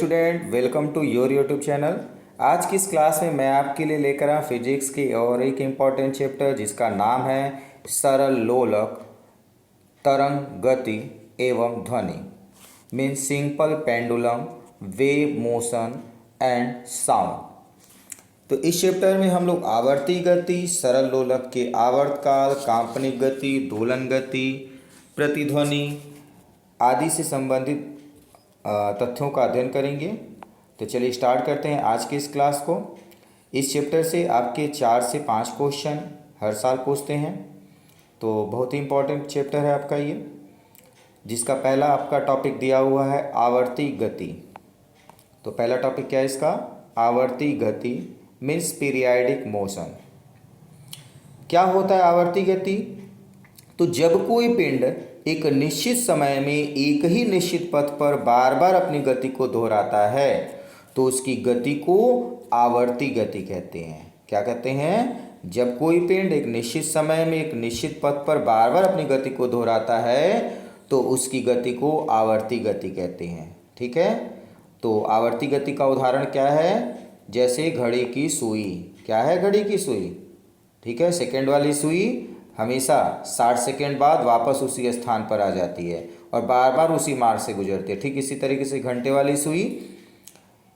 Student, welcome to your YouTube channel. आज की इस क्लास में मैं आपके लिए लेकर आया फिजिक्स की और एक इम्पॉर्टेंट चैप्टर जिसका नाम है सरल लोलक, तरंग, गति एवं ध्वनि। Means simple pendulum, wave motion and sound. तो इस चैप्टर में हम लोग आवर्ती गति, सरल लोलक के आवर्तकाल, काल्पनिक गति, दोलन गति, प्रतिध्वनि आदि से संबंधित तथ्यों का अध्ययन करेंगे। तो चलिए स्टार्ट करते हैं आज की इस क्लास को। इस चैप्टर से आपके 4 से 5 क्वेश्चन हर साल पूछते हैं, तो बहुत ही इम्पोर्टेंट चैप्टर है आपका ये, जिसका पहला आपका टॉपिक दिया हुआ है आवर्ती गति। तो पहला टॉपिक क्या है इसका? आवर्ती गति मीन्स पीरियाडिक मोशन। क्या होता है आवर्ती गति? तो जब कोई पिंड एक निश्चित समय में एक ही निश्चित पथ पर बार बार अपनी गति को दोहराता है तो उसकी गति को आवर्ती गति कहते हैं। क्या कहते हैं? जब कोई पिंड एक निश्चित समय में एक निश्चित पथ पर बार बार अपनी गति को दोहराता है तो उसकी गति को आवर्ती गति कहते हैं। ठीक है, तो आवर्ती गति का उदाहरण क्या है? जैसे घड़ी की सुई। क्या है घड़ी की सुई? ठीक है, सेकंड वाली सुई हमेशा 60 सेकंड बाद वापस उसी स्थान पर आ जाती है और बार बार उसी मार्ग से गुजरती है। ठीक इसी तरीके से घंटे वाली सुई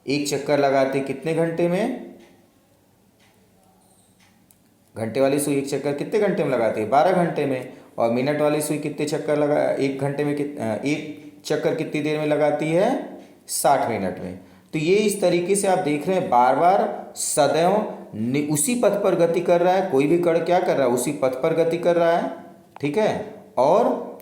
एक चक्कर लगाती कितने घंटे में? घंटे वाली सुई एक चक्कर कितने घंटे में लगाती है? 12 घंटे में। और मिनट वाली सुई कितने चक्कर लगा एक घंटे में एक चक्कर कितनी देर में लगाती है? 60 मिनट में। तो ये इस तरीके से आप देख रहे हैं बार बार सदैव उसी पथ पर गति कर रहा है। कोई भी कण क्या कर रहा है? उसी पथ पर गति कर रहा है। ठीक है, और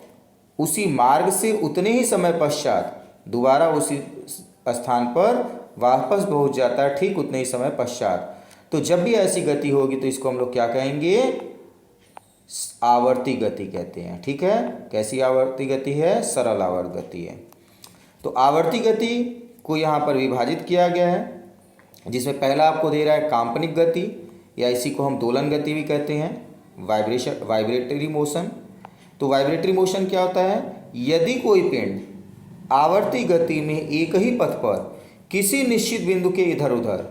उसी मार्ग से उतने ही समय पश्चात दोबारा उसी स्थान पर वापस पहुंच जाता है, ठीक उतने ही समय पश्चात। तो जब भी ऐसी गति होगी तो इसको हम लोग क्या कहेंगे? आवर्ती गति कहते हैं। ठीक है, कैसी आवर्ती गति है? सरल आवर्त गति है। तो आवर्ती गति को यहाँ पर विभाजित किया गया है, जिसमें पहला आपको दे रहा है काल्पनिक गति, या इसी को हम दोलन गति भी कहते हैं, वाइब्रेटरी मोशन। तो वाइब्रेटरी मोशन क्या होता है? यदि कोई पिंड आवर्ती गति में एक ही पथ पर किसी निश्चित बिंदु के इधर उधर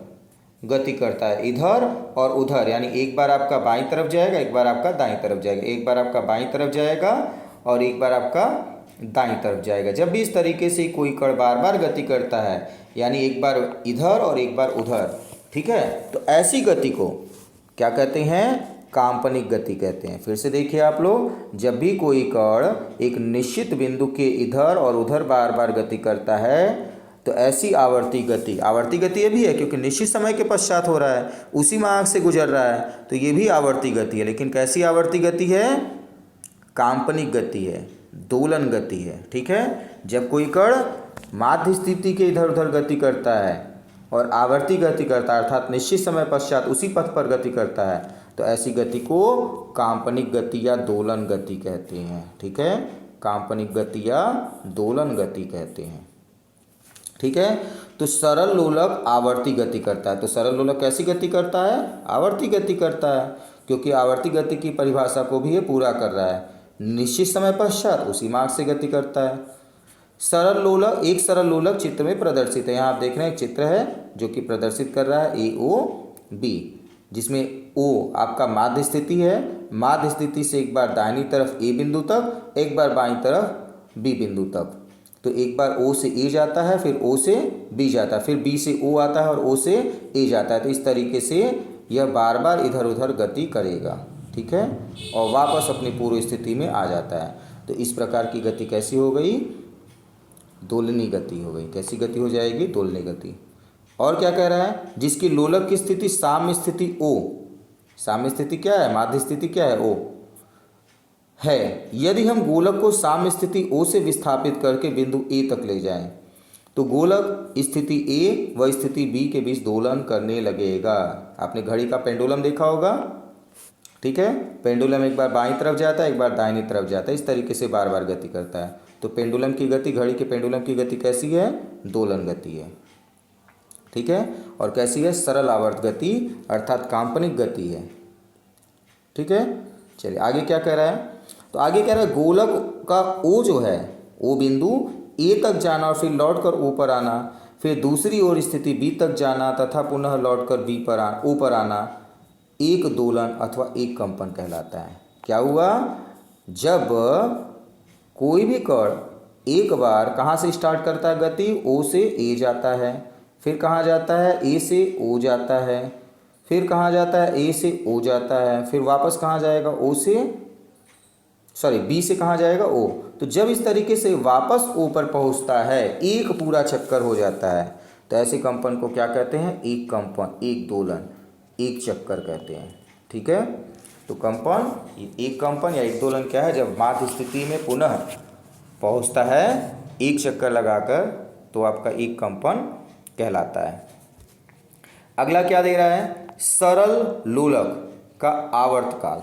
गति करता है, इधर और उधर, यानी एक बार आपका बाईं तरफ जाएगा, एक बार आपका दाईं तरफ जाएगा, एक बार आपका बाईं तरफ जाएगा और एक बार आपका दाईं तरफ जाएगा। जब भी इस तरीके से कोई कण बार बार गति करता है, यानी एक बार इधर और एक बार उधर, ठीक है, तो ऐसी गति को क्या कहते हैं? काल्पनिक गति कहते हैं। फिर से देखिए आप लोग, जब भी कोई कण एक निश्चित बिंदु के इधर और उधर बार बार गति करता है तो ऐसी आवर्ती गति ये भी है, क्योंकि निश्चित समय के पश्चात हो रहा है, उसी मार्ग से गुजर रहा है, तो ये भी आवर्ती गति है। लेकिन कैसी आवर्ती गति है? काल्पनिक गति है, दोलन गति है। ठीक है, जब कोई कण माध्य स्थिति के इधर उधर गति करता है और आवर्ती गति करता है, अर्थात निश्चित समय पश्चात उसी पथ पर गति करता है, तो ऐसी गति को काल्पनिक गति या दोलन गति कहते हैं। ठीक है, काल्पनिक गति या दोलन गति कहते हैं। ठीक है, तो सरल लोलक आवर्ती गति करता है। तो सरल लोलक कैसी गति करता है? आवर्ती गति करता है, क्योंकि आवर्ती गति की परिभाषा को भी ये पूरा कर रहा है, निश्चित समय पश्चात उसी मार्ग से गति करता है। सरल लोलक चित्र में प्रदर्शित है। यहाँ आप देख रहे हैं एक चित्र है जो कि प्रदर्शित कर रहा है AOB, जिसमें O आपका माध्य स्थिति है। माध्य स्थिति से एक बार दाहिनी तरफ A बिंदु तक, एक बार बाईं तरफ B बिंदु तक। तो एक बार O से A जाता है, फिर O से B जाता है, फिर B से O आता है और O से A जाता है। तो इस तरीके से यह बार बार इधर उधर गति करेगा। ठीक है, और वापस अपनी पूर्व स्थिति में आ जाता है। तो इस प्रकार की गति कैसी हो गई? दोलनी गति हो गई। कैसी गति हो जाएगी? दोलनी गति। और क्या कह रहा है? जिसकी लोलक की स्थिति साम्य स्थिति O, साम्य स्थिति क्या है? माध्य स्थिति क्या है? O है। यदि हम गोलक को साम्य स्थिति O से विस्थापित करके बिंदु A तक ले जाएं तो गोलक स्थिति A व स्थिति B के बीच दोलन करने लगेगा। आपने घड़ी का पेंडुलम देखा होगा। ठीक है, पेंडुलम एक बार बाईं तरफ जाता है, एक बार दाहिनी तरफ जाता है, इस तरीके से बार बार गति करता है। तो पेंडुलम की गति, घड़ी के पेंडुलम की गति कैसी है? दोलन गति है। ठीक है, और कैसी है? सरल आवर्त गति अर्थात काल्पनिक गति है। ठीक है, चलिए आगे क्या कह रहा है? तो आगे कह रहा है गोलक का O जो है, O बिंदु A तक जाना और फिर लौट कर O पर आना, फिर दूसरी ओर स्थिति बी तक जाना तथा पुनः लौटकर बी पर ओ पर आना एक दोलन अथवा एक कंपन कहलाता है। क्या हुआ, जब कोई भी कण एक बार कहाँ से स्टार्ट करता है गति, ओ से ए जाता है, फिर कहाँ जाता है, ए से ओ जाता है, फिर कहाँ जाता है, ए से ओ जाता है, फिर वापस कहाँ जाएगा, ओ से बी से कहाँ जाएगा, ओ। तो जब इस तरीके से वापस ओ पर पहुँचता है, एक पूरा चक्कर हो जाता है, तो ऐसे कंपन को क्या कहते हैं, एक कंपन, एक दोलन, एक चक्कर कहते हैं। ठीक है, तो कंपन, एक कंपन या एक दोलन क्या है, जब माध्य स्थिति में पुनः पहुँचता है एक चक्कर लगाकर, तो आपका एक कंपन कहलाता है। अगला क्या दे रहा है, सरल लोलक का आवर्तकाल।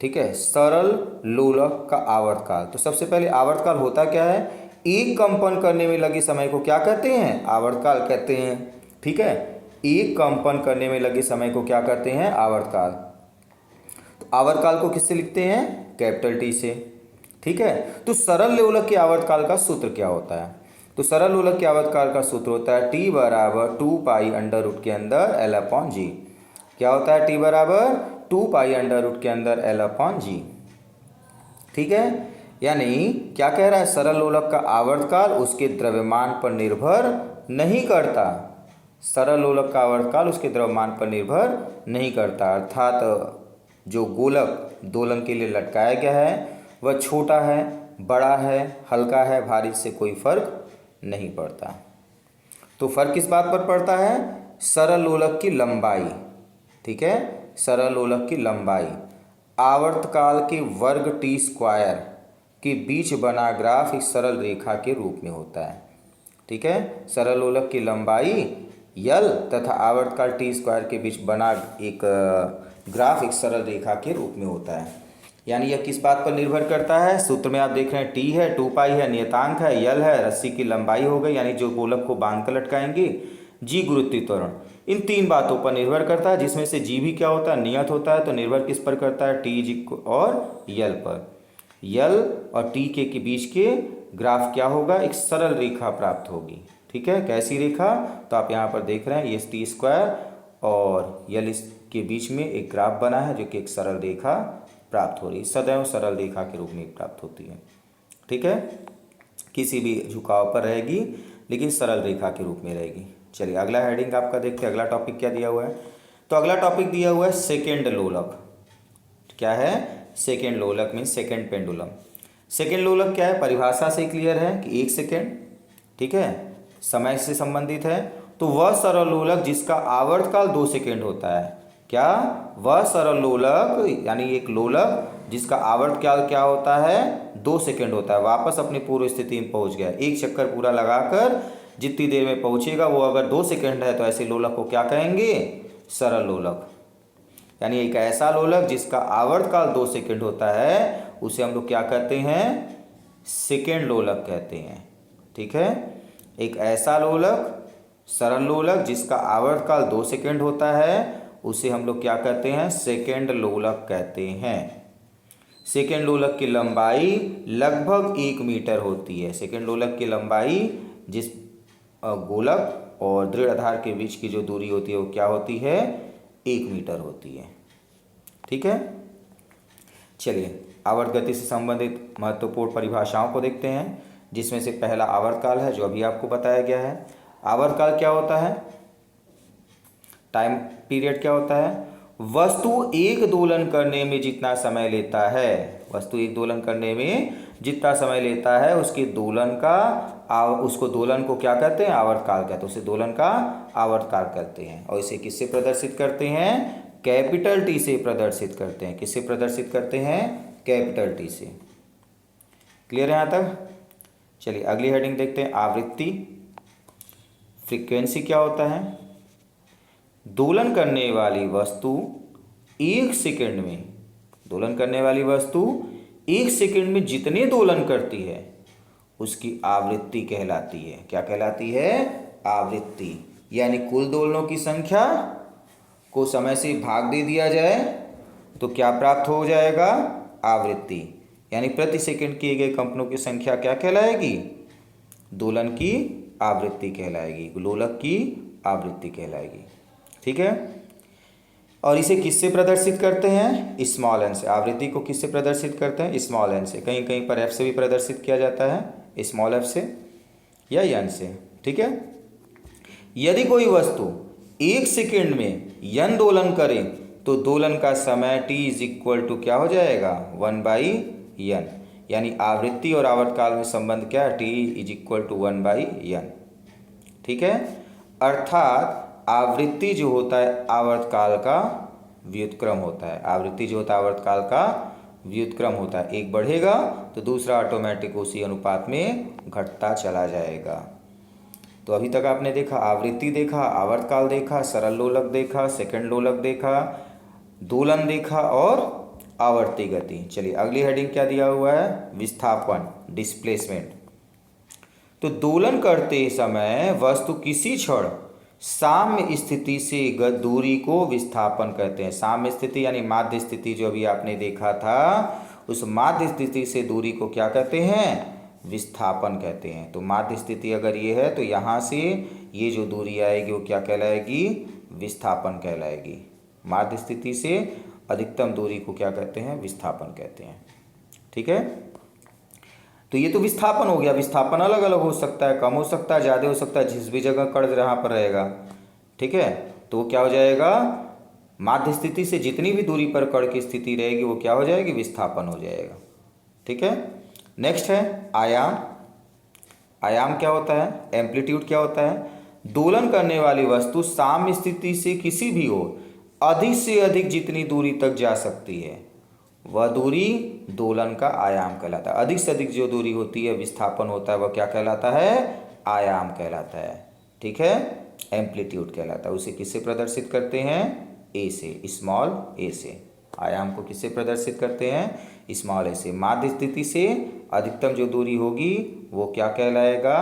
ठीक है, सरल लोलक का आवर्तकाल। तो सबसे पहले आवर्तकाल होता क्या है, एक कंपन करने में लगे समय को क्या कहते हैं, आवर्तकाल कहते हैं। ठीक है, एक कंपन करने में लगे समय को क्या कहते हैं, आवर्तकाल। तो आवर्तकाल को किससे लिखते हैं, कैपिटल टी से। ठीक है, तो सरल लोलक के आवर्तकाल का सूत्र क्या होता है, तो सरल लोलक के आवर्तकाल का सूत्र होता है टी बराबर 2 पाई अंडर रूट के अंदर एल अपॉन जी। क्या होता है, टी बराबर 2 पाई अंडर रूट के अंदर एल अपॉन जी। ठीक है, यानी क्या कह रहा है, सरल लोलक का आवर्तकाल उसके द्रव्यमान पर निर्भर नहीं करता। सरल लोलक का आवर्तकाल उसके द्रव्यमान पर निर्भर नहीं करता, अर्थात जो गोलक दोलन के लिए लटकाया गया है वह छोटा है, बड़ा है, हल्का है, भारी, से कोई फर्क नहीं पड़ता। तो फर्क किस बात पर पड़ता है, सरल लोलक की लंबाई। ठीक है, सरल लोलक की लंबाई आवर्तकाल के वर्ग टी स्क्वायर के बीच बना ग्राफ एक सरल रेखा के रूप में होता है। ठीक है, सरल लोलक की लंबाई यल तथा आवर्तकाल टी स्क्वायर के बीच बना एक ग्राफ एक सरल रेखा के रूप में होता है। यानी यह किस बात पर निर्भर करता है, सूत्र में आप देख रहे हैं टी है, 2 पाई है, नियतांक है, यल है, रस्सी की लंबाई हो गई, यानी जो गोलक को बांध कर लटकाएंगे, जी गुरुत्वीय त्वरण, इन 3 बातों पर निर्भर करता है, जिसमें से जी भी क्या होता है, नियत होता है। तो निर्भर किस पर करता है, टी जी और यल पर। यल और टी के बीच के ग्राफ क्या होगा, एक सरल रेखा प्राप्त होगी। ठीक है, कैसी रेखा, तो आप यहाँ पर देख रहे हैं ये टी स्क्वायर और यल के बीच में एक ग्राफ बना है, जो कि एक सरल रेखा प्राप्त हो रही, सदैव सरल रेखा के रूप में प्राप्त होती है। ठीक है, किसी भी झुकाव पर रहेगी लेकिन सरल रेखा के रूप में रहेगी। चलिए अगला हेडिंग आपका देखते हैं, अगला टॉपिक क्या दिया हुआ है। तो अगला टॉपिक दिया हुआ है सेकेंड लोलक। क्या है, सेकेंड लोलक मीन सेकेंड पेंडुलम। सेकेंड लोलक क्या है, परिभाषा से क्लियर है कि 1 सेकेंड, ठीक है, समय से संबंधित है। तो वह सरल लोलक जिसका आवर्तकाल 2 सेकेंड होता है। क्या, वह सरल लोलक यानी एक लोलक जिसका आवर्तकाल क्या होता है, 2 सेकेंड होता है, वापस अपनी पूर्व स्थिति में पहुंच गया। एक चक्कर पूरा लगाकर जितनी देर में पहुंचेगा वो अगर 2 सेकेंड है तो ऐसे लोलक को क्या कहेंगे, सरल लोलक। यानी एक ऐसा लोलक जिसका आवर्तकाल 2 सेकेंड होता है उसे हम लोग क्या कहते हैं, सेकेंड लोलक कहते हैं। ठीक है, एक ऐसा लोलक, सरल लोलक जिसका आवर्तकाल 2 सेकेंड होता है उसे हम लोग क्या कहते हैं, सेकेंड लोलक कहते हैं। सेकेंड लोलक की लंबाई लगभग 1 मीटर होती है। सेकेंड लोलक की लंबाई जिस गोलक और दृढ़ आधार के बीच की जो दूरी होती है वो क्या होती है, 1 मीटर होती है। ठीक है, चलिए आवर्त गति से संबंधित महत्वपूर्ण परिभाषाओं को देखते हैं, जिसमें से पहला आवर्तकाल है जो अभी आपको बताया गया है। आवर्तकाल क्या होता है, टाइम पीरियड क्या होता है, वस्तु एक दोलन करने में जितना समय लेता है, वस्तु एक दोलन करने में जितना समय लेता है उसके दोलन का उसको दोलन को क्या कहते हैं, आवर्तकाल कहते हैं, उसे दोलन का आवर्तकाल कहते हैं। और इसे किससे प्रदर्शित करते हैं, कैपिटल टी से प्रदर्शित करते हैं। किससे प्रदर्शित करते हैं, कैपिटल टी से। क्लियर है यहाँ तक। चलिए अगली हेडिंग देखते हैं, आवृत्ति। फ्रीक्वेंसी क्या होता है, दोलन करने वाली वस्तु 1 सेकंड में, दोलन करने वाली वस्तु 1 सेकंड में जितने दोलन करती है उसकी आवृत्ति कहलाती है। क्या कहलाती है, आवृत्ति। यानी कुल दोलनों की संख्या को समय से भाग दे दिया जाए तो क्या प्राप्त हो जाएगा, आवृत्ति। यानी प्रति सेकंड किए गए कंपनों की संख्या क्या कहलाएगी, दोलन की आवृत्ति कहलाएगी, लोलक की आवृत्ति कहलाएगी। ठीक है, और इसे किससे प्रदर्शित करते हैं? स्मॉल एन से। आवृत्ति को किससे प्रदर्शित करते हैं? स्मॉल एन से। कहीं कहीं पर एफ से भी प्रदर्शित किया जाता है, स्मॉल एफ से या एन से। ठीक है, यदि कोई वस्तु 1 सेकेंड में n दोलन करे तो दोलन का समय t इज इक्वल टू क्या हो जाएगा? 1/n। यानी आवृत्ति और आवर्तकाल में संबंध क्या है? t is equal to 1/n। ठीक है, अर्थात आवृत्ति जो होता है आवर्तकाल का व्युत्क्रम होता है। आवृत्ति जो होता है आवर्तकाल का व्युत्क्रम होता है। एक बढ़ेगा तो दूसरा ऑटोमेटिक उसी अनुपात में घटता चला जाएगा। तो अभी तक आपने देखा, आवृत्ति देखा, आवर्तकाल देखा, सरल लोलक देखा, सेकंड लोलक देखा, दोलन देखा और आवर्ती गति। चलिए अगली हेडिंग क्या दिया हुआ है? विस्थापन, डिस्प्लेसमेंट। तो दोलन करते समय वस्तु किसी क्षण साम्य स्थिति से दूरी को विस्थापन कहते हैं। साम्य स्थिति यानी माध्य स्थिति जो अभी आपने देखा था, उस माध्य स्थिति से दूरी को क्या कहते हैं? विस्थापन कहते हैं। तो माध्य स्थिति अगर ये है तो यहाँ से ये जो दूरी आएगी वो क्या कहलाएगी? विस्थापन कहलाएगी। माध्य स्थिति से अधिकतम दूरी को क्या कहते हैं? विस्थापन कहते हैं। ठीक है, तो ये तो विस्थापन हो गया। विस्थापन अलग अलग हो सकता है, कम हो सकता है, ज़्यादा हो सकता है, जिस भी जगह कण यहाँ पर रहेगा। ठीक है, तो वो क्या हो जाएगा? माध्य स्थिति से जितनी भी दूरी पर कण की स्थिति रहेगी वो क्या हो जाएगी? विस्थापन हो जाएगा। ठीक है, नेक्स्ट है आयाम। आयाम क्या होता है? एम्पलीट्यूड क्या होता है? दोलन करने वाली वस्तु साम्य स्थिति से किसी भी ओर अधिक से अधिक जितनी दूरी तक जा सकती है वह दूरी दोलन का आयाम कहलाता है। अधिक से अधिक जो दूरी होती है, विस्थापन होता है, वह क्या कहलाता है? आयाम कहलाता है। ठीक है, एम्पलीट्यूड कहलाता है। उसे किससे प्रदर्शित करते हैं? ए से, स्मॉल ए से। आयाम को किससे प्रदर्शित करते हैं? स्मॉल ए से। माध्य स्थिति से अधिकतम जो दूरी होगी वो क्या कहलाएगा?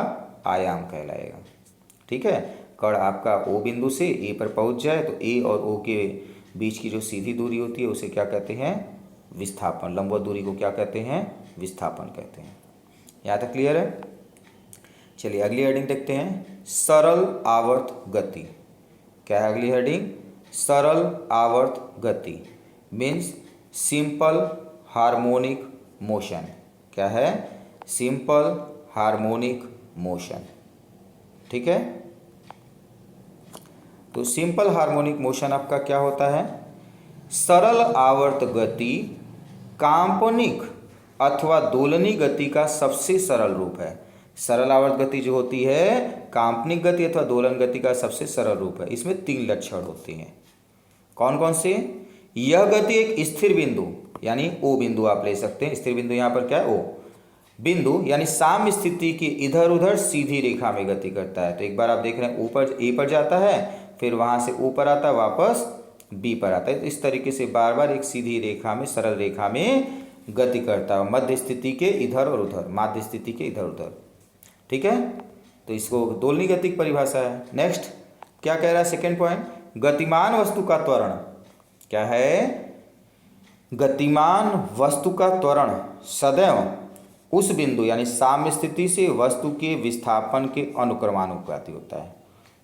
आयाम कहलाएगा। ठीक है, कण आपका ओ बिंदु से ए पर पहुंच जाए तो ए और ओ के बीच की जो सीधी दूरी होती है उसे क्या कहते हैं? विस्थापन। लंबवत दूरी को क्या कहते हैं? विस्थापन कहते हैं। यहाँ तक क्लियर है? चलिए अगली हेडिंग देखते हैं, सरल आवर्त गति। क्या है अगली हेडिंग? सरल आवर्त गति मीन्स सिंपल हार्मोनिक मोशन। क्या है? Simple harmonic motion. ठीक है, तो सिंपल हार्मोनिक मोशन आपका क्या होता है? सरल आवर्त गति काल्पनिक अथवा दोलनी गति का सबसे सरल रूप है। सरल आवर्त गति जो होती है काल्पनिक गति अथवा दोलन गति का सबसे सरल रूप है। इसमें 3 लक्षण होते हैं। कौन कौन से? यह गति एक स्थिर बिंदु यानी ओ बिंदु आप ले सकते हैं। स्थिर बिंदु यहाँ पर क्या है? ओ बिंदु यानी साम्य स्थिति की इधर उधर सीधी रेखा में गति करता है। तो एक बार आप देख रहे हैं ऊपर ए पर जाता है, फिर वहाँ से ऊपर आता है, वापस बी पर आता है। तो इस तरीके से बार बार एक सीधी रेखा में, सरल रेखा में गति करता है, मध्य स्थिति के इधर और उधर, माध्य स्थिति के इधर उधर। ठीक है, तो इसको दोलनी गति की परिभाषा है। नेक्स्ट क्या कह रहा है? सेकेंड पॉइंट, गतिमान वस्तु का त्वरण। क्या है? गतिमान वस्तु का त्वरण सदैव उस बिंदु यानी साम्य स्थिति से वस्तु के विस्थापन के अनुक्रमानुपाती होता है।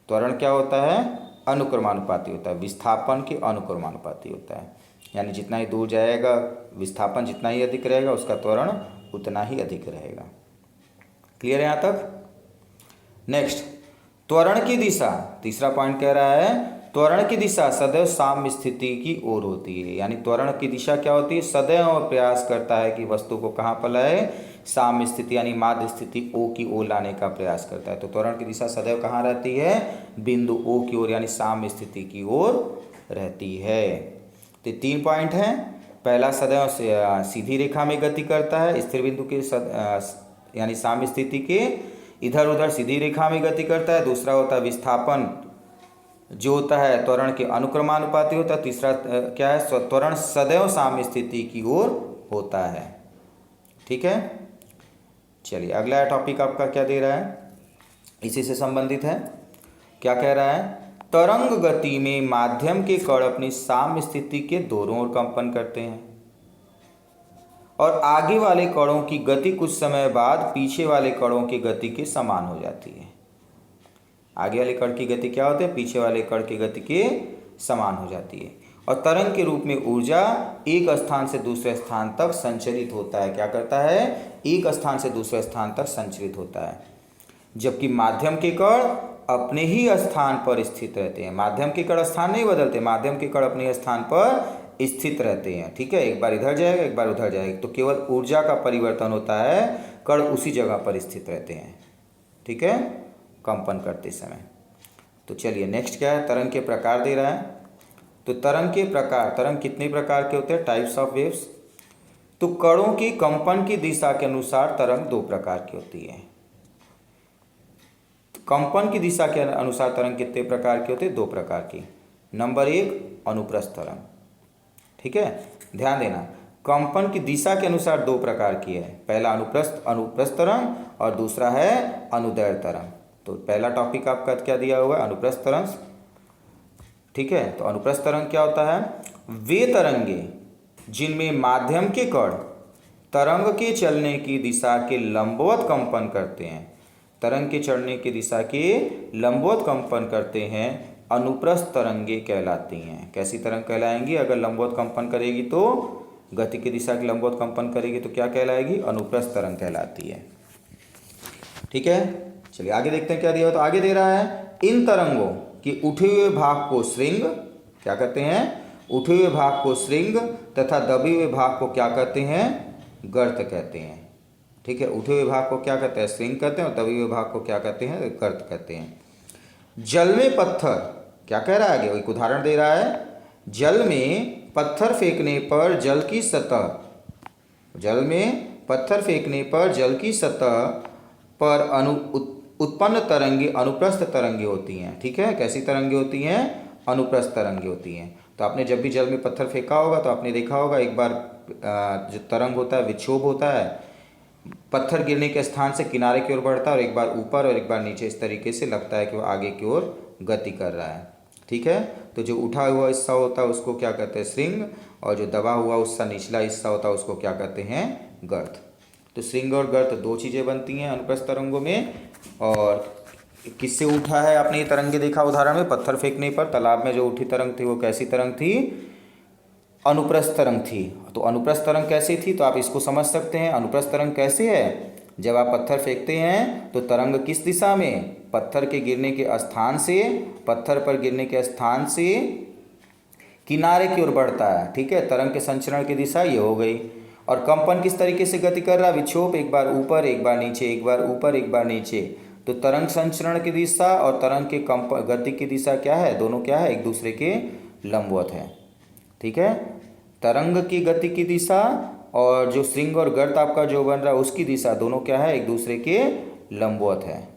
त्वरण क्या होता है? अनुक्रमानुपाती होता है। विस्थापन के अनुक्रमानुपाती होता है। यानी जितना ही दूर जाएगा विस्थापन जितना ही अधिक रहेगा, उसका त्वरण उतना ही अधिक रहेगा। क्लियर है यहाँ तक? नेक्स्ट, त्वरण की दिशा। तीसरा पॉइंट कह रहा है त्वरण की दिशा सदैव साम्य स्थिति की ओर होती है। यानी त्वरण की दिशा क्या होती है? सदैव प्रयास करता है कि वस्तु को कहाँ पर लाए? साम्य स्थिति यानी माध्य स्थिति ओ की ओर लाने का प्रयास करता है। तो त्वरण की दिशा सदैव कहाँ रहती है? बिंदु ओ की ओर यानी साम्य स्थिति की ओर रहती है। तो 3 पॉइंट हैं। पहला, सदैव सीधी रेखा में गति करता है, स्थिर बिंदु के यानी साम्य स्थिति के इधर उधर सीधी रेखा में गति करता है। दूसरा होता है विस्थापन जो होता है त्वरण के अनुक्रमानुपाती होता है। तीसरा क्या है? त्वरण सदैव साम्य स्थिति की ओर होता है। ठीक है, चलिए अगला टॉपिक आपका क्या दे रहा है? इसी से संबंधित है। क्या कह रहा है? तरंग गति में माध्यम के कण अपनी साम्य स्थिति के दोनों ओर कंपन करते हैं और आगे वाले कणों की गति कुछ समय बाद पीछे वाले कणों की गति के समान हो जाती है। आगे वाले कण की गति क्या होती है, पीछे वाले कण की गति के समान हो जाती है। और तरंग के रूप में ऊर्जा एक स्थान से दूसरे स्थान तक संचरित होता है। क्या करता है, एक स्थान से दूसरे स्थान तक संचरित होता है। जबकि माध्यम के कण अपने ही स्थान पर स्थित रहते हैं। माध्यम के कण स्थान नहीं बदलते, माध्यम के कण अपने स्थान पर स्थित रहते हैं। ठीक है, एक बार इधर जाएगा एक बार उधर जाएगा, तो केवल ऊर्जा का परिवर्तन होता है, कण उसी जगह पर स्थित रहते हैं। ठीक है, कंपन करते समय। तो चलिए नेक्स्ट क्या है, तरंग के प्रकार दे रहा है। तो तरंग के प्रकार, तरंग कितने प्रकार के होते हैं, टाइप्स ऑफ वेव्स। तो कणों की कंपन की दिशा के अनुसार तरंग दो प्रकार की होती है। कंपन की दिशा के अनुसार तरंग कितने प्रकार की होती है, दो प्रकार की। नंबर 1 अनुप्रस्थ तरंग। ठीक है, ध्यान देना, कंपन की दिशा के अनुसार दो प्रकार की है। पहला अनुप्रस्थ तरंग और दूसरा है अनुदैर्ध्य तरंग। तो पहला टॉपिक आपका क्या दिया हुआ है, अनुप्रस्थ तरंग। ठीक है, तो अनुप्रस्थ तरंग क्या होता है, वे तरंगे जिनमें माध्यम के कण तरंग के चलने की दिशा के लंबवत कंपन करते हैं। तरंग के चलने की दिशा के लंबवत कंपन करते हैं, अनुप्रस्थ तरंगे कहलाती हैं। कैसी तरंग कहलाएंगी, अगर लंबवत कंपन करेगी तो गति की दिशा की लंबवत कंपन करेगी तो क्या कहलाएगी, अनुप्रस्थ तरंग कहलाती है। ठीक है, चलिए आगे देखते हैं क्या दिया हो। तो आगे दे रहा है, इन तरंगों के उठे हुए भाग को श्रृंग क्या कहते हैं, उठे हुए भाग को श्रृंग तथा दबे हुए भाग को क्या कहते हैं, गर्त कहते हैं। ठीक है, उठे हुए भाग को क्या कहते हैं, श्रृंग कहते हैं, और दबे हुए भाग को क्या कहते हैं, गर्त कहते हैं। जल में पत्थर, क्या कह रहा है आगे, एक उदाहरण दे रहा है। जल में पत्थर फेंकने पर जल की सतह, जल में पत्थर फेंकने पर जल की सतह पर उत्पन्न तरंगे अनुप्रस्थ तरंगे होती हैं। ठीक है, कैसी तरंगे होती हैं, अनुप्रस्थ तरंगे होती हैं। तो आपने जब भी जल में पत्थर फेंका होगा तो आपने देखा होगा, एक बार जो तरंग होता है, विक्षोभ होता है, पत्थर गिरने के स्थान से किनारे की ओर बढ़ता है और एक बार ऊपर और एक बार नीचे, इस तरीके से लगता है कि वो आगे की ओर गति कर रहा है। ठीक है, तो जो उठा हुआ हिस्सा होता है उसको क्या कहते हैं, श्रृंग, और जो दबा हुआ उसका निचला हिस्सा होता है उसको क्या कहते हैं, गर्त। तो श्रृंग और गर्त दो चीज़ें बनती हैं अनुप्रस्थ तरंगों में। और किससे उठा है, आपने ये तरंगे देखा उदाहरण में, पत्थर फेंकने पर तालाब में जो उठी तरंग थी वो कैसी तरंग थी, अनुप्रस्थ तरंग थी। तो अनुप्रस्थ तरंग कैसी थी, तो आप इसको समझ सकते हैं। अनुप्रस्थ तरंग कैसे है, जब आप पत्थर फेंकते हैं तो तरंग किस दिशा में, पत्थर के गिरने के स्थान से, पत्थर पर गिरने के स्थान से किनारे की ओर बढ़ता है। ठीक है, तरंग के संचरण की दिशा ये हो गई। और कंपन किस तरीके से गति कर रहा है, विक्षोभ, एक बार ऊपर एक बार नीचे, एक बार ऊपर एक बार नीचे। तो तरंग संचरण की दिशा और तरंग के गति की दिशा क्या है, दोनों क्या है, एक दूसरे के लंबवत है। ठीक है, तरंग की गति की दिशा और जो श्रृंग और गर्त आपका जो बन रहा है उसकी दिशा, दोनों क्या है, एक दूसरे के लंबवत है।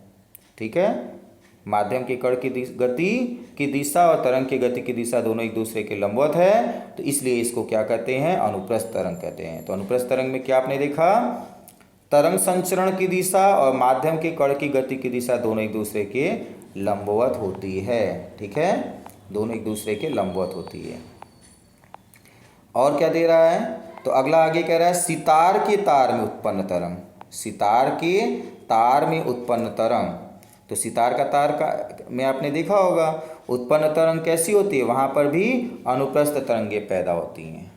ठीक है, माध्यम के कण की गति की दिशा और तरंग की गति की दिशा दोनों एक दूसरे के लंबवत है, तो इसलिए इसको क्या कहते हैं, अनुप्रस्थ तरंग कहते हैं। तो अनुप्रस्थ तरंग में क्या आपने देखा, तरंग संचरण की दिशा और माध्यम के कण की गति की दिशा दोनों एक दूसरे के लंबवत होती है। ठीक है, दोनों एक दूसरे के लंबवत होती है। और क्या दे रहा है, तो अगला आगे कह रहा है, सितार के तार में उत्पन्न तरंग, सितार के तार में उत्पन्न तरंग। तो सितार का तार का में आपने देखा होगा उत्पन्न तरंग कैसी होती है, वहाँ पर भी अनुप्रस्थ तरंगे पैदा होती हैं।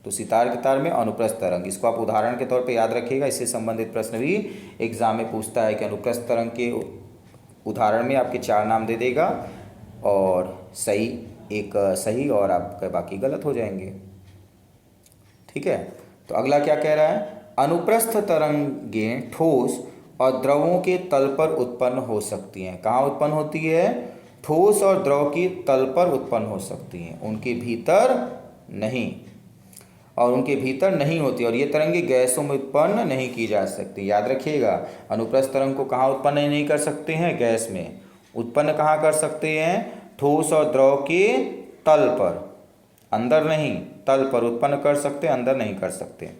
तो सितार के तार में अनुप्रस्थ तरंग, इसको आप उदाहरण के तौर पे याद रखिएगा, इससे संबंधित प्रश्न भी एग्जाम में पूछता है कि अनुप्रस्थ तरंग के उदाहरण में आपके 4 नाम दे देगा और सही एक सही और आपके बाकी गलत हो जाएंगे। ठीक है, तो अगला क्या कह रहा है, अनुप्रस्थ तरंगें ठोस और द्रवों के तल पर उत्पन्न हो सकती हैं। कहाँ उत्पन्न होती है, ठोस और द्रव के तल पर उत्पन्न हो सकती हैं, उनके भीतर नहीं, और उनके भीतर नहीं होती। और ये तरंगे गैसों में उत्पन्न नहीं की जा सकती। याद रखिएगा, अनुप्रस्थ तरंग को कहाँ उत्पन्न नहीं कर सकते हैं, गैस में। उत्पन्न कहाँ कर सकते हैं, ठोस और द्रव के तल पर, अंदर नहीं, तल पर उत्पन्न कर सकते, अंदर नहीं कर सकते।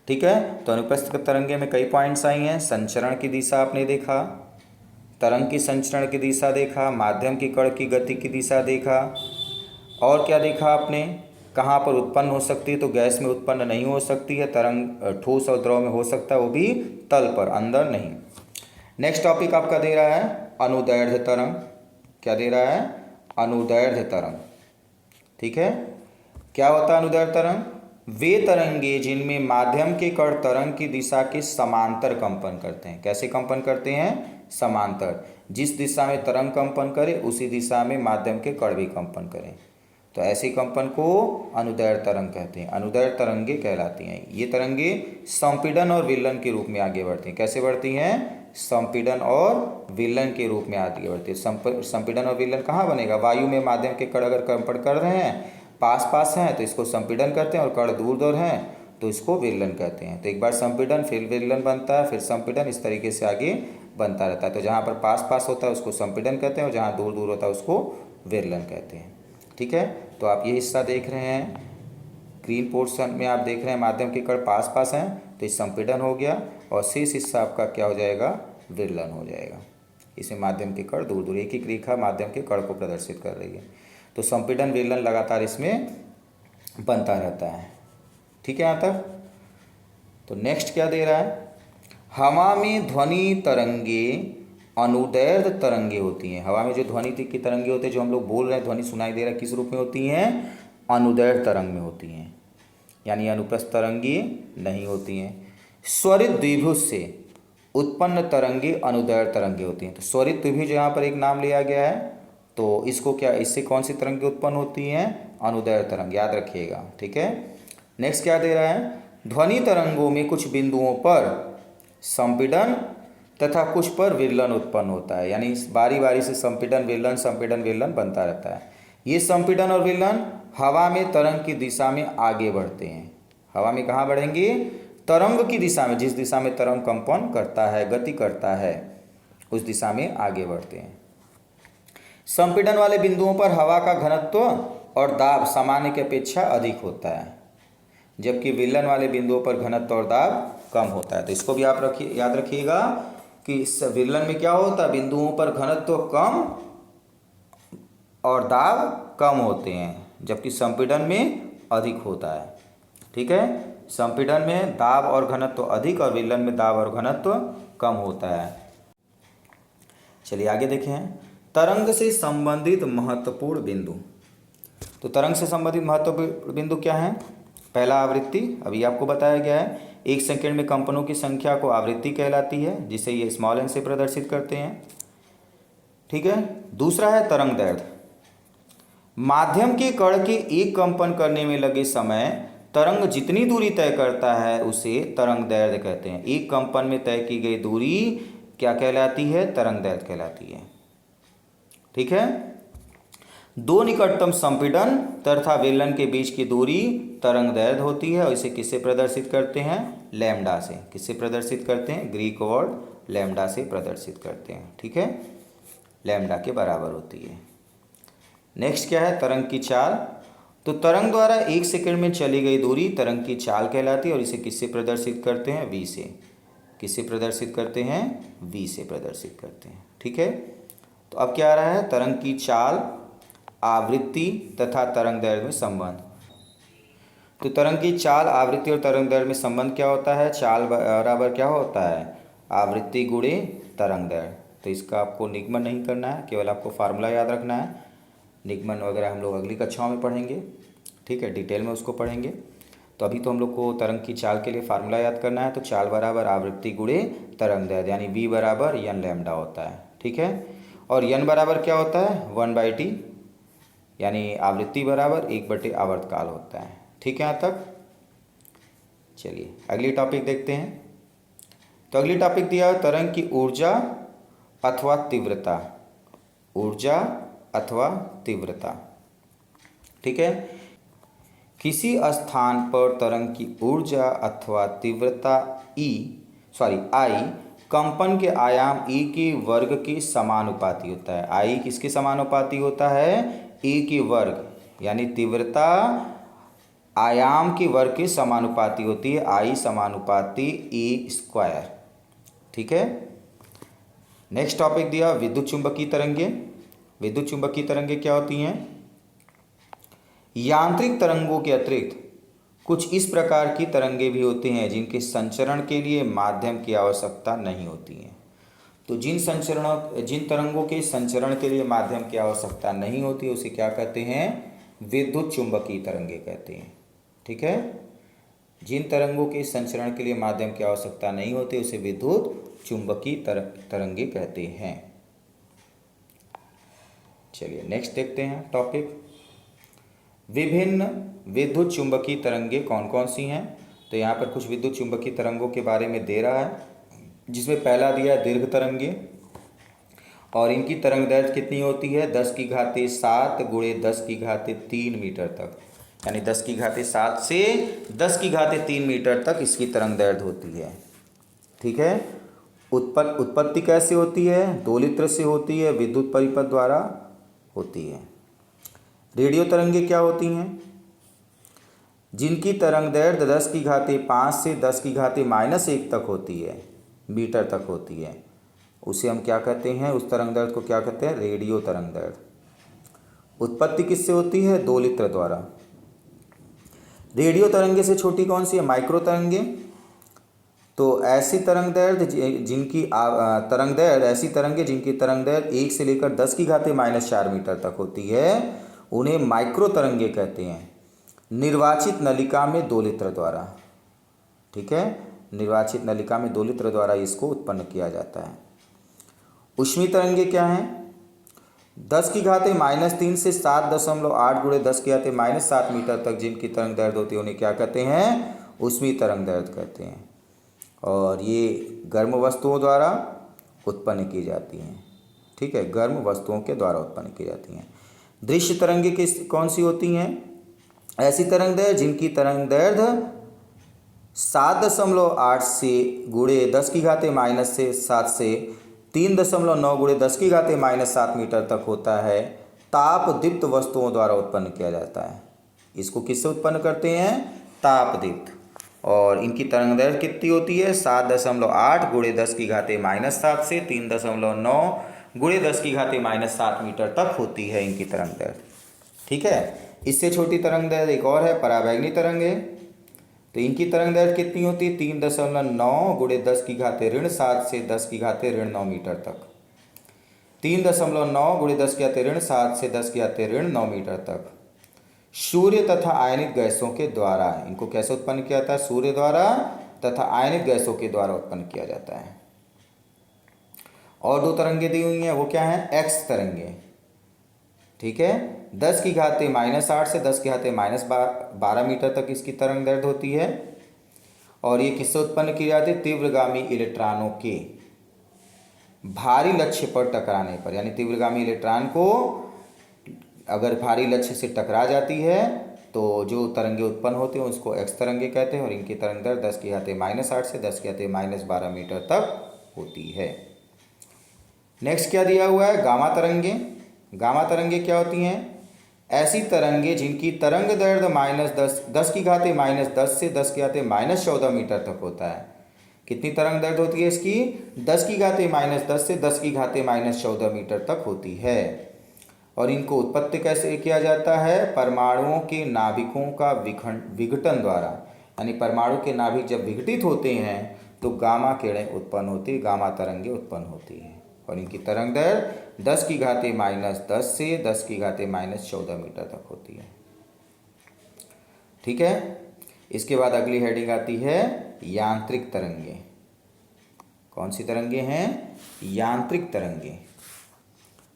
ठीक है, तो अनुप्रस्थ तरंगे में कई पॉइंट्स आई हैं। संचरण की दिशा आपने देखा, तरंग की संचरण की दिशा देखा, माध्यम की कण की गति की दिशा देखा, और क्या देखा आपने, कहाँ पर उत्पन्न हो सकती है, तो गैस में उत्पन्न नहीं हो सकती है, तरंग ठोस और द्रव में हो सकता है, वो भी तल पर, अंदर नहीं। नेक्स्ट टॉपिक आपका दे रहा है अनुदैर्ध्य तरंग। क्या दे रहा है? अनुदैर्ध्य तरंग। ठीक है, क्या होता है अनुदैर्ध्य तरंग? वे तरंगे जिनमें माध्यम के कण तरंग की दिशा के समांतर कंपन करते हैं। कैसे कंपन करते हैं? समांतर। जिस दिशा में तरंग कंपन करे उसी दिशा में माध्यम के कण भी कंपन करें, तो ऐसे कंपन को अनुदैर्ध्य तरंग कहते हैं, अनुदैर्ध्य तरंगे कहलाती हैं। ये तरंगे संपीड़न और विलयन के रूप में आगे बढ़ती हैं। कैसे बढ़ती हैं? संपीड़न और विलयन के रूप में आगे बढ़ती है। संपीड़न और विलयन कहाँ बनेगा? वायु में माध्यम के कण अगर कंपन कर रहे हैं, पास पास हैं, तो इसको संपीड़न कहते हैं, और कण दूर दूर हैं तो इसको विलयन कहते हैं। तो एक बार संपीड़न, फिर विलयन बनता है, फिर संपीड़न, इस तरीके से आगे बनता रहता है। तो जहाँ पर पास पास होता है उसको संपीड़न कहते हैं, और जहाँ दूर दूर होता है उसको विलयन कहते हैं। ठीक है, तो आप ये हिस्सा देख रहे हैं, ग्रीन पोर्शन में आप देख रहे हैं माध्यम के कण पास पास हैं, तो ये संपीड़न हो गया, और शेष हिस्सा आपका क्या हो जाएगा? विलयन हो जाएगा। इसमें माध्यम के कण दूर दूर, एक एक रेखा माध्यम के कण को प्रदर्शित कर रही है। तो संपीड़न विलयन लगातार इसमें बनता रहता है। ठीक है यहाँ तक? तो नेक्स्ट क्या दे रहा है? हवा में ध्वनि तरंगे अनुदैर्ध्य तरंगे होती हैं। हवा में जो ध्वनि की तरंगे होती है, जो हम लोग बोल रहे हैं, ध्वनि सुनाई दे रहा है, किस रूप में होती हैं? अनुदैर्ध्य तरंग में होती हैं, यानी अनुप्रस्थ तरंगे नहीं होती हैं। स्वरित द्विभुज से उत्पन्न तरंगे अनुदैर्ध्य तरंगे होती हैं। तो स्वरित द्विभुज यहाँ पर एक नाम लिया गया है, तो इसको क्या, इससे कौन सी तरंगे उत्पन्न होती हैं? अनुदैर्ध्य तरंग, याद रखिएगा। ठीक है, नेक्स्ट क्या दे रहा है? ध्वनि तरंगों में कुछ बिंदुओं पर संपीड़न तथा कुछ पर विलयन उत्पन्न होता है, यानी बारी बारी से संपीड़न विलयन बनता रहता है। ये संपीड़न और विलयन हवा में तरंग की दिशा में आगे बढ़ते हैं। हवा में कहाँ बढ़ेंगे? तरंग की दिशा में, जिस दिशा में तरंग कंपन करता है, गति करता है, उस दिशा में आगे बढ़ते हैं। संपीड़न वाले बिंदुओं पर हवा का घनत्व और दाब सामान्य की अपेक्षा अधिक होता है, जबकि विलयन वाले बिंदुओं पर घनत्व और दाब कम होता है। तो इसको भी आप याद रखिएगा कि इस विलयन में क्या होता है? बिंदुओं पर घनत्व कम और दाब कम होते हैं, जबकि संपीड़न में अधिक होता है। ठीक है, संपीड़न में दाब और घनत्व अधिक और विलयन में दाब और घनत्व कम होता है। चलिए आगे देखें, तरंग से संबंधित महत्वपूर्ण बिंदु। तो तरंग से संबंधित महत्वपूर्ण बिंदु क्या है? पहला आवृत्ति, अभी आपको बताया गया है, 1 सेकंड में कंपनों की संख्या को आवृत्ति कहलाती है, जिसे ये स्मॉल एन से प्रदर्शित करते हैं। ठीक है, दूसरा है तरंग दैर्ध्य। माध्यम के कण के एक कंपन करने में लगे समय तरंग जितनी दूरी तय करता है उसे तरंग दैर्ध्य कहते हैं। एक कंपन में तय की गई दूरी क्या कहलाती है? तरंग दैर्ध्य कहलाती है। ठीक है, दो निकटतम संपीड़न तथा विलयन के बीच की दूरी तरंग दैर्ध्य होती है, और इसे किससे प्रदर्शित करते हैं? लैम्डा से। किससे प्रदर्शित करते हैं? ग्रीक वर्ड लैम्डा से प्रदर्शित करते हैं। ठीक है, लैम्डा के बराबर होती है। नेक्स्ट क्या है? तरंग की चाल। तो तरंग द्वारा 1 सेकंड में चली गई दूरी तरंग की चाल कहलाती है, और इसे किससे प्रदर्शित करते हैं? v से। किससे प्रदर्शित करते हैं? v से प्रदर्शित करते हैं। ठीक है, तो अब क्या आ रहा है? तरंग की चाल, आवृत्ति तथा तरंग दैर्ध्य में संबंध। तो तरंग की चाल, आवृत्ति और तरंग दैर्ध्य में संबंध क्या होता है? चाल बराबर क्या होता है? आवृत्ति गुणे तरंग दैर्ध्य। तो इसका आपको निगमन नहीं करना है, केवल आपको फार्मूला याद रखना है। निगमन वगैरह हम लोग अगली कक्षाओं में पढ़ेंगे। ठीक है, डिटेल में उसको पढ़ेंगे। तो अभी तो हम लोग को तरंग की चाल के लिए फार्मूला याद करना है। तो चाल बराबर आवृत्ति गुणे तरंग दैर्ध्य, यानी v बराबर n लैम्डा होता है। ठीक है, और n बराबर क्या होता है? 1/t, यानी आवृत्ति बराबर 1/t आवर्तकाल होता है। ठीक है यहाँ तक? चलिए अगली टॉपिक देखते हैं। तो अगली टॉपिक दिया है तरंग की ऊर्जा अथवा तीव्रता। ऊर्जा अथवा तीव्रता। ठीक है, किसी स्थान पर तरंग की ऊर्जा अथवा तीव्रता I कंपन के आयाम e के वर्ग के समानुपाती होता है। I किसके समानुपाती होता है? e के वर्ग, यानी तीव्रता आयाम के वर्ग के समानुपाती होती है। I समानुपाती e²। ठीक है, नेक्स्ट टॉपिक दिया विद्युत चुंबकीय तरंगे। विद्युत चुंबकीय तरंगे क्या होती हैं? यांत्रिक तरंगों के अतिरिक्त कुछ इस प्रकार की तरंगे भी होती हैं जिनके संचरण के लिए माध्यम की आवश्यकता नहीं होती है। तो जिन तरंगों के संचरण के लिए माध्यम की आवश्यकता नहीं होती उसे क्या कहते हैं? विद्युत चुंबकीय तरंगे कहते हैं। ठीक है, जिन तरंगों के संचरण के लिए माध्यम की आवश्यकता नहीं होती उसे विद्युत चुंबकीय तरंगे कहते हैं। चलिए नेक्स्ट देखते हैं टॉपिक, विभिन्न विद्युत चुंबकीय तरंगे कौन कौन सी हैं। तो यहाँ पर कुछ विद्युत चुंबकीय तरंगों के बारे में दे रहा है, जिसमें पहला दिया है दीर्घ तरंगे, और इनकी तरंग दैर्घ्य कितनी होती है? 10⁻7 × 10⁻3 मीटर तक, यानी 10⁻7 से 10⁻3 मीटर तक इसकी तरंग दैर्घ्य होती है। ठीक है, उत्पत्ति कैसे होती है? दोलित्र से होती है, विद्युत परिपथ द्वारा होती है। रेडियो तरंगे क्या होती हैं? जिनकी तरंग दैर्घ्य 10⁻5 से 10⁻⁻1 तक होती है, मीटर तक होती है, उसे हम क्या कहते हैं? उस तरंग दैर्घ्य को क्या कहते हैं? रेडियो तरंग दैर्घ्य। उत्पत्ति किससे होती है? दोलित्र द्वारा। रेडियो तरंगे से छोटी कौन सी है? माइक्रो तरंगे। तो ऐसी तरंग दैर्घ्य जिनकी ऐसी तरंगे जिनकी तरंग दैर्घ्य 1 से लेकर 10⁻⁻4 मीटर तक होती है उन्हें माइक्रो तरंगे कहते हैं, निर्वाचित नलिका में दोलित्र द्वारा। ठीक है, निर्वाचित नलिका में दोलित्र द्वारा इसको उत्पन्न किया जाता है। ऊष्मीय तरंगे क्या हैं? 10⁻³ से 7.8 × 10⁻⁻7 मीटर तक जिनकी तरंग दैर्घ्य होती है उन्हें क्या कहते हैं? ऊष्मीय तरंग दैर्घ्य कहते हैं, और ये गर्म वस्तुओं द्वारा उत्पन्न की जाती हैं। ठीक है, गर्म वस्तुओं के द्वारा उत्पन्न की जाती हैं। दृश्य तरंगे कौन सी होती हैं? ऐसी तरंग दैर्घ्य जिनकी तरंग दैर्घ्य 7.8 से × 10⁻⁻7 से 3.9 × 10⁻⁻7 मीटर तक होता है, ताप दीप्त वस्तुओं द्वारा उत्पन्न किया जाता है। इसको किससे उत्पन्न करते हैं? ताप दीप्त। और इनकी तरंग दैर्घ्य कितनी होती है? 7.8 × 10⁻⁻7 से 3.9 × 10⁻⁻7 मीटर तक होती है इनकी तरंग दैर्घ्य। ठीक है, इससे छोटी तरंग दैर्घ्य एक और है, पराबैंगनी तरंगे। तो इनकी तरंग दैर्घ्य कितनी होती है? 3.9 × 10⁻⁻7 से 10⁻�9 मीटर तक। 3.9 × 10⁻�7 से 10⁻�9 मीटर तक। सूर्य तथा आयनित गैसों के द्वारा इनको कैसे उत्पन्न किया जाता है? सूर्य द्वारा तथा आयनित गैसों के द्वारा उत्पन्न किया जाता है। और दो तरंगे दी हुई हैं, वो क्या हैं? एक्स तरंगे। ठीक है, 10⁻⁻8 से 10⁻⁻12 मीटर तक इसकी तरंग दैर्घ्य होती है, और ये किससे उत्पन्न की जाती है? तीव्रगामी इलेक्ट्रॉनों के भारी लक्ष्य पर टकराने पर, यानी तीव्रगामी इलेक्ट्रॉन को अगर भारी लक्ष्य से टकरा जाती है तो जो तरंगे उत्पन्न होती हैं उसको एक्स तरंगे कहते हैं, और इनकी तरंग दैर्घ्य 10⁻⁻8 से 10⁻⁻12 मीटर तक होती है। नेक्स्ट क्या दिया हुआ है? गामा तरंगे। गामा तरंगे क्या होती हैं? ऐसी तरंगे जिनकी तरंग दैर्घ्य -10⁻10 से 10⁻14 मीटर तक होता है। कितनी तरंग दैर्घ्य होती है इसकी? 10⁻10 से 10⁻14 मीटर तक होती है। और इनको उत्पत्ति कैसे किया जाता है? परमाणुओं के नाभिकों का विघटन द्वारा, यानी परमाणु के नाभिक जब विघटित होते हैं तो गामा किरणें उत्पन्न होती है, गामा तरंगे उत्पन्न होती हैं, और इनकी तरंग दैर्घ्य 10⁻10 से 10⁻14 मीटर तक होती है। ठीक है, इसके बाद अगली हेडिंग आती है यांत्रिक तरंगे। कौन सी तरंगे हैं? यांत्रिक तरंगे।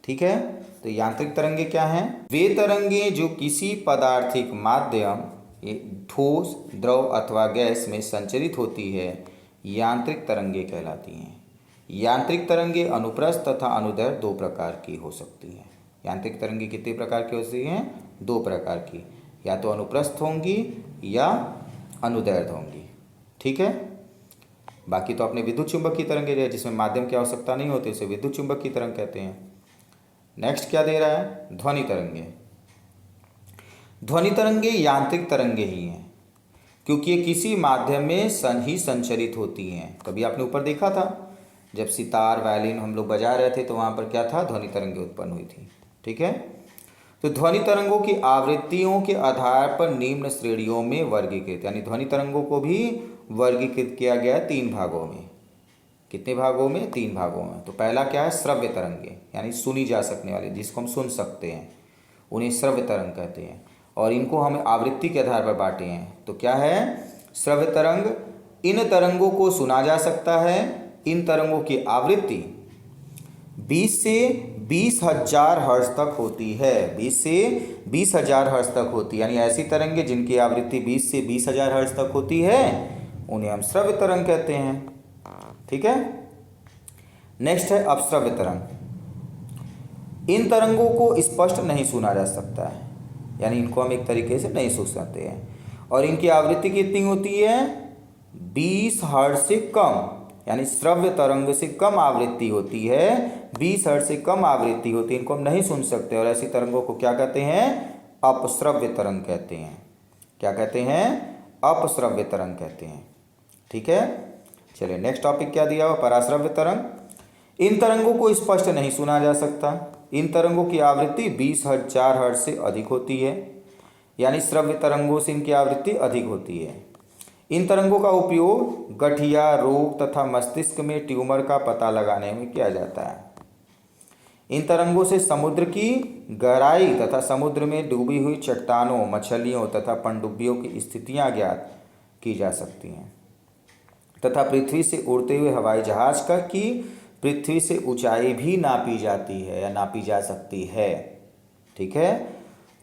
ठीक है, तो यांत्रिक तरंगे क्या हैं? वे तरंगे जो किसी पदार्थिक माध्यम, ठोस, द्रव अथवा गैस में संचरित होती है, यांत्रिक तरंगे कहलाती हैं। यांत्रिक तरंगे अनुप्रस्थ तथा अनुदैर्घ्य दो प्रकार की हो सकती हैं। यांत्रिक तरंगे कितने प्रकार की हो सकती हैं? दो प्रकार की, या तो अनुप्रस्थ होंगी या अनुदैर्घ्य होंगी। ठीक है, बाकी तो अपने विद्युत चुंबकीय तरंगे जिसमें माध्यम की आवश्यकता नहीं होती उसे विद्युत चुंबकीय तरंग कहते हैं। नेक्स्ट क्या दे रहा है? ध्वनि तरंगे। ध्वनि तरंगे यांत्रिक तरंगे ही हैं, क्योंकि ये किसी माध्यम में ही संचरित होती हैं। कभी आपने ऊपर देखा था जब सितार, वायलिन हम लोग बजा रहे थे तो वहाँ पर क्या था? ध्वनि तरंगे उत्पन्न हुई थी। ठीक है, तो ध्वनि तरंगों की आवृत्तियों के आधार पर निम्न श्रेणियों में वर्गीकृत, यानी ध्वनि तरंगों को भी वर्गीकृत किया गया 3 भागों में। कितने भागों में? 3 भागों में। तो पहला क्या है? श्रव्य तरंगे, यानी सुनी जा सकने वाली, जिसको हम सुन सकते हैं, उन्हें श्रव्य तरंग कहते हैं। और इनको हम आवृत्ति के आधार पर बांटे हैं। तो क्या है? श्रव्य तरंग, इन तरंगों को सुना जा सकता है। इन तरंगों की आवृत्ति 20 से 20,000 हर्ट्ज तक होती है। 20 से 20,000 हर्ट्ज तक होती है, यानी ऐसी तरंगे जिनकी आवृत्ति 20 से 20,000 हर्ट्ज तक होती है, उन्हें हम श्रव्य तरंग कहते हैं। ठीक है। नेक्स्ट है अपश्रव्य तरंग। इन तरंगों को स्पष्ट नहीं सुना जा सकता है, यानी इनको हम एक तरीके से नहीं सुन सकते हैं। और इनकी आवृत्ति कितनी होती है? 20 हर्ट्ज से कम, यानी श्रव्य तरंग से कम आवृत्ति होती है, 20 हर्ट्ज से कम आवृत्ति होती है, इनको हम नहीं सुन सकते। और ऐसी तरंगों को क्या कहते हैं? अपश्रव्य तरंग कहते हैं। क्या कहते हैं? अपश्रव्य तरंग कहते हैं। ठीक है। चलिए नेक्स्ट टॉपिक क्या दिया हुआ? पराश्रव्य तरंग। इन तरंगों को स्पष्ट नहीं सुना जा सकता। इन तरंगों की आवृत्ति 20,000 हर्ट्ज से अधिक होती है, यानी श्रव्य तरंगों से इनकी आवृत्ति अधिक होती है। इन तरंगों का उपयोग गठिया रोग तथा मस्तिष्क में ट्यूमर का पता लगाने में किया जाता है। इन तरंगों से समुद्र की गहराई तथा समुद्र में डूबी हुई चट्टानों, मछलियों तथा पनडुब्बियों की स्थितियां ज्ञात की जा सकती हैं, तथा पृथ्वी से उड़ते हुए हवाई जहाज का की पृथ्वी से ऊंचाई भी नापी जाती है या नापी जा सकती है। ठीक है।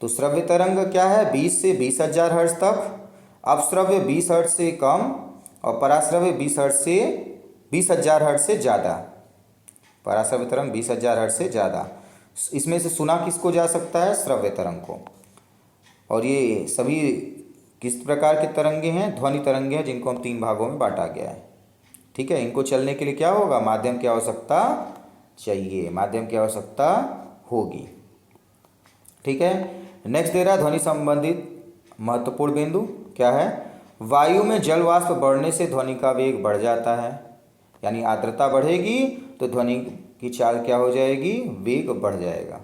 तो श्रव्य तरंग क्या है? 20 से 20,000 हर्ट्ज तक, अपश्रव्य 20 हर्ट्ज से कम, और पराश्रव्य 20 हर्ट्ज से 20,000 हर्ट्ज से ज़्यादा। पराश्रव्य तरंग 20,000 हर्ट्ज से ज़्यादा। इसमें से सुना किसको जा सकता है? श्रव्य तरंग को। और ये सभी किस प्रकार के तरंगे हैं? ध्वनि तरंगे हैं, जिनको हम 3 भागों में बांटा गया है। ठीक है। इनको चलने के लिए क्या होगा? माध्यम की आवश्यकता चाहिए, माध्यम की आवश्यकता होगी। ठीक है। नेक्स्ट दे रहा है ध्वनि संबंधित महत्वपूर्ण बिंदु। क्या है? वायु में जल वाष्प बढ़ने से ध्वनि का वेग बढ़ जाता है, यानी आर्द्रता बढ़ेगी तो ध्वनि की चाल क्या हो जाएगी? वेग बढ़ जाएगा।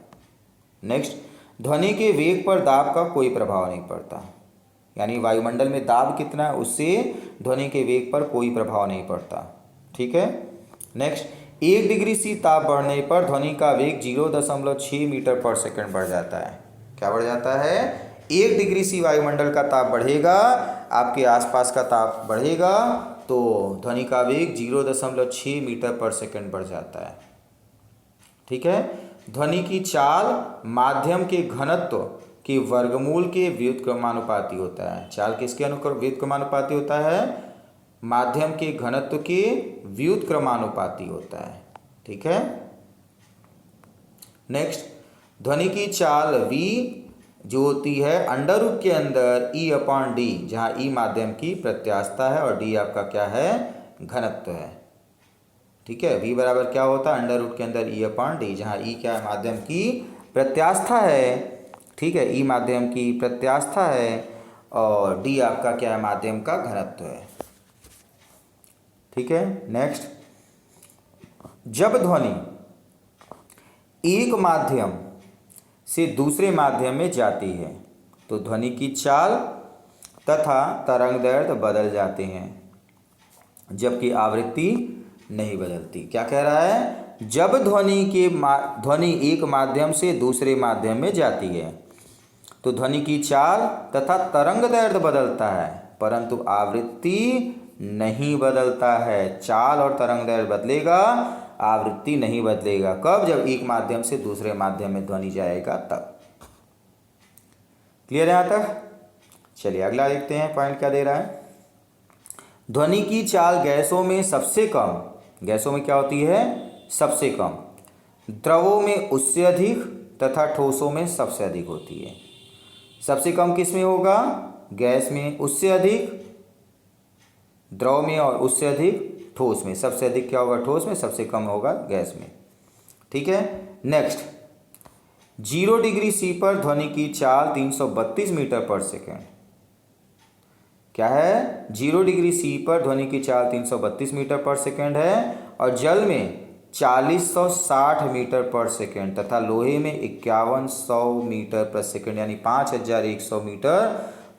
नेक्स्ट, ध्वनि के वेग पर दाब का कोई प्रभाव नहीं पड़ता, यानी वायुमंडल में दाब कितना है उससे ध्वनि के वेग पर कोई प्रभाव नहीं पड़ता। ठीक है। नेक्स्ट, 1 डिग्री सी ताप बढ़ने पर ध्वनि का वेग 0.6 मीटर पर सेकंड बढ़ जाता है। क्या बढ़ जाता है? 1 डिग्री सी वायुमंडल का ताप बढ़ेगा, आपके आसपास का ताप बढ़ेगा, तो ध्वनि का वेग 0.6 मीटर पर सेकंड बढ़ जाता है। ठीक है। ध्वनि की चाल माध्यम के घनत्व के वर्गमूल के व्युत्क्रमानुपाती होता है। चाल किसके व्युत्क्रमानुपाती होता है? माध्यम के घनत्व के व्युत्क्रमानुपाती होता है। ठीक है। नेक्स्ट, ध्वनि की चाल v जो होती है अंडर रूट के अंदर E/d, जहाँ E माध्यम की प्रत्यास्थता है और d आपका क्या है? घनत्व है। ठीक है। v बराबर क्या होता है? अंडर रूट के अंदर E/d, जहाँ E क्या है? माध्यम की प्रत्यास्था है। ठीक है। E माध्यम की प्रत्यास्था है और d आपका क्या है? माध्यम का घनत्व है। ठीक है। नेक्स्ट, जब ध्वनि एक माध्यम से दूसरे माध्यम में जाती है तो ध्वनि की चाल तथा तरंगदैर्घ्य बदल जाते हैं, जबकि आवृत्ति नहीं बदलती। क्या कह रहा है? जब ध्वनि एक माध्यम से दूसरे माध्यम में जाती है तो ध्वनि की चाल तथा तरंगदैर्घ्य बदलता है, परंतु आवृत्ति नहीं बदलता है। चाल और तरंगदैर्घ्य बदलेगा, आवृत्ति नहीं बदलेगा। कब? जब एक माध्यम से दूसरे माध्यम में ध्वनि जाएगा तब। क्लियर है यहाँ तक? चलिए अगला देखते हैं पॉइंट क्या दे रहा है। ध्वनि की चाल गैसों में सबसे कम, गैसों में क्या होती है? सबसे कम, द्रवों में उससे अधिक तथा ठोसों में सबसे अधिक होती है। सबसे कम किस में होगा? गैस में। उससे अधिक द्रव में और उससे अधिक ठोस में। सबसे अधिक क्या होगा? ठोस में। सबसे कम होगा गैस में। ठीक है। नेक्स्ट, 0 डिग्री सी पर ध्वनि की चाल 332 मीटर पर सेकेंड। क्या है? 0 डिग्री सी पर ध्वनि की चाल 332 मीटर पर सेकेंड है और जल में 4060 मीटर पर सेकेंड तथा लोहे में 5100 मीटर पर सेकेंड, यानी 5100 मीटर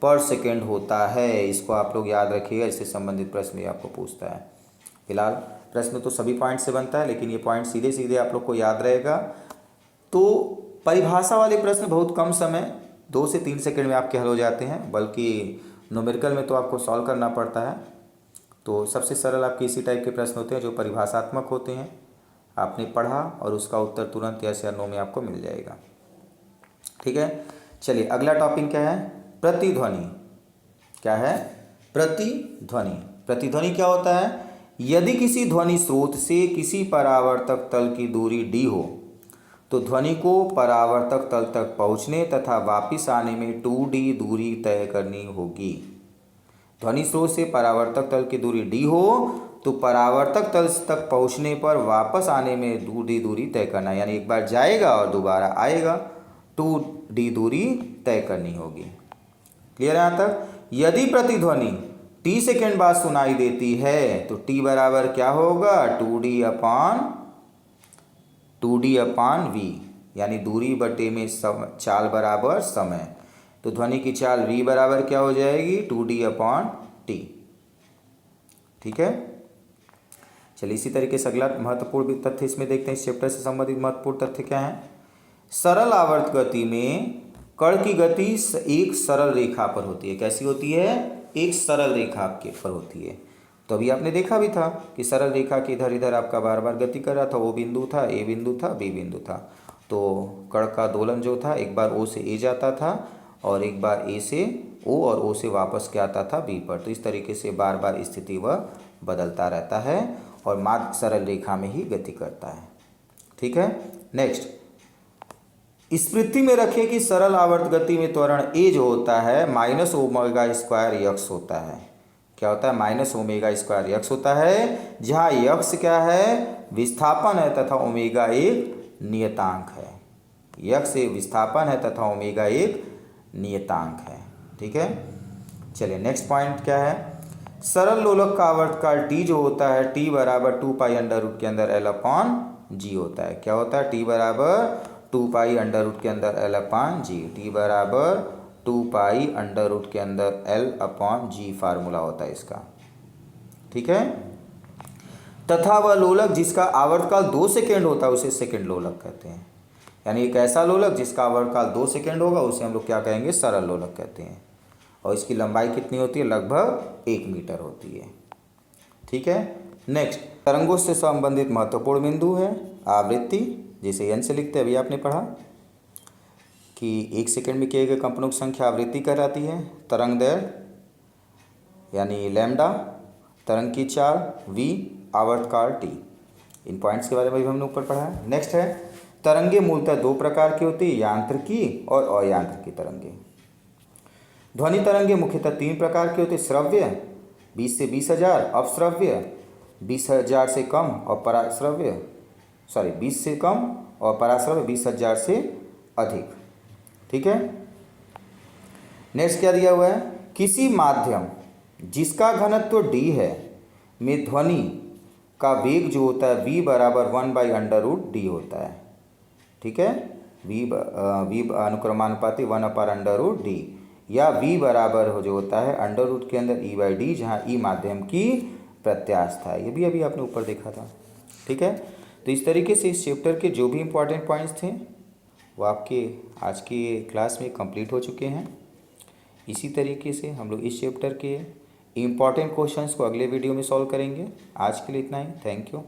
पर सेकेंड होता है। इसको आप लोग याद रखिएगा, इससे संबंधित प्रश्न भी आपको पूछता है। फिलहाल प्रश्न तो सभी पॉइंट से बनता है, लेकिन ये पॉइंट सीधे सीधे आप लोग को याद रहेगा। तो परिभाषा वाले प्रश्न बहुत कम समय 2 से 3 सेकंड में आपके हल हो जाते हैं, बल्कि न्यूमेरिकल में तो आपको सॉल्व करना पड़ता है। तो सबसे सरल आपके इसी टाइप के प्रश्न होते हैं जो परिभाषात्मक होते हैं, आपने पढ़ा और उसका उत्तर तुरंत यस या नो में आपको मिल जाएगा। ठीक है, चलिए अगला टॉपिक क्या है, प्रतिध्वनि। क्या है, प्रतिध्वनि। प्रतिध्वनि क्या होता है, यदि किसी ध्वनि स्रोत से किसी परावर्तक तल की दूरी d हो तो ध्वनि को परावर्तक तल तक पहुंचने तथा वापस आने में 2d दूरी तय करनी होगी। ध्वनि स्रोत से परावर्तक तल की दूरी d हो तो परावर्तक तल तक पहुंचने पर वापस आने में 2d दूरी तय करना, यानी एक बार जाएगा और दोबारा आएगा, 2d दूरी तय करनी होगी। क्लियर है यहाँ तक। यदि प्रतिध्वनि t सेकेंड बाद सुनाई देती है तो t बराबर क्या होगा, 2d अपान v, यानी दूरी बटे में चाल बराबर समय। तो ध्वनि की चाल v बराबर क्या हो जाएगी, 2d अपान t। ठीक है, चलिए इसी तरीके से अगला महत्वपूर्ण तथ्य इसमें देखते हैं। इस चैप्टर से संबंधित महत्वपूर्ण तथ्य क्या है, सरल आवर्त गति में कण की गति एक सरल रेखा पर होती है। कैसी होती है, एक सरल रेखा के पर होती है। तो अभी आपने देखा भी था कि सरल रेखा के इधर इधर आपका बार बार गति कर रहा था, वो बिंदु था, ए बिंदु था, बी बिंदु था। तो कण का दोलन जो था, एक बार ओ से ए जाता था और एक बार ए से ओ और ओ से वापस क्या आता था, बी पर। तो इस तरीके से बार बार स्थिति वह बदलता रहता है और मात्र सरल रेखा में ही गति करता है। ठीक है, नेक्स्ट, स्मृति में रखें कि सरल आवर्त गति में त्वरण ए जो होता है माइनस ओमेगा स्क्वायर यक्स होता है। क्या होता है, माइनस ओमेगा स्क्वायर यक्स होता है, जहाँ यक्स क्या है, विस्थापन है तथा ओमेगा एक नियतांक है। यक्स एक विस्थापन है तथा ओमेगा एक नियतांक है। ठीक है, चलिए नेक्स्ट पॉइंट क्या है, सरल लोलक का आवर्तकाल टी जो होता है, टी बराबर 2 पाई अंडर रूट के अंदर एल अपॉन जी होता है। क्या होता है, टी बराबर 2 पाई अंडर रूट के अंदर एल अपॉन जी, टी बराबर 2 पाई अंडर रूट के अंदर एल अपॉन जी फार्मूला होता है इसका। ठीक है, तथा वह लोलक जिसका आवर्तकाल 2 सेकेंड होता है उसे सेकेंड लोलक कहते हैं। यानी एक ऐसा लोलक जिसका आवर्तकाल 2 सेकेंड होगा उसे हम लोग क्या कहेंगे, सरल लोलक कहते हैं। और इसकी लंबाई कितनी होती है, लगभग 1 मीटर होती है। ठीक है, नेक्स्ट, तरंगों से संबंधित महत्वपूर्ण बिंदु है आवृत्ति, जैसे एन से लिखते हैं। अभी आपने पढ़ा कि 1 सेकेंड में किए गए कंपनों की संख्या आवृत्ति कहलाती है। तरंग दैर्घ्य यानी लैम्डा, तरंग की चाल v, आवर्तकाल t। इन पॉइंट्स के बारे में भी हमने ऊपर पढ़ा है। नेक्स्ट है, तरंगे मूलतः 2 प्रकार की होती है, यांत्रिकी और अयांत्रिकी तरंगे। ध्वनि तरंगे मुख्यतः 3 प्रकार की होती है, श्रव्य 20 से 20,000, अपश्रव्य 20,000 से कम और पराश्रव्य 20 से कम और पराश्रव्य 20,000 से अधिक। ठीक है, नेक्स्ट क्या दिया हुआ है, किसी माध्यम जिसका घनत्व d है में ध्वनि का वेग जो होता है v बराबर 1/√d होता है। ठीक है, v अनुक्रमानुपाती 1/√d, या v बराबर हो जो होता है अंडर रूट के अंदर e/d, जहाँ e माध्यम की प्रत्यास्थता है। ये भी अभी आपने ऊपर देखा था। ठीक है, तो इस तरीके से इस चैप्टर के जो भी इम्पोर्टेंट पॉइंट्स थे वो आपके आज की क्लास में कंप्लीट हो चुके हैं। इसी तरीके से हम लोग इस चैप्टर के इम्पॉर्टेंट क्वेश्चंस को अगले वीडियो में सॉल्व करेंगे। आज के लिए इतना ही, थैंक यू।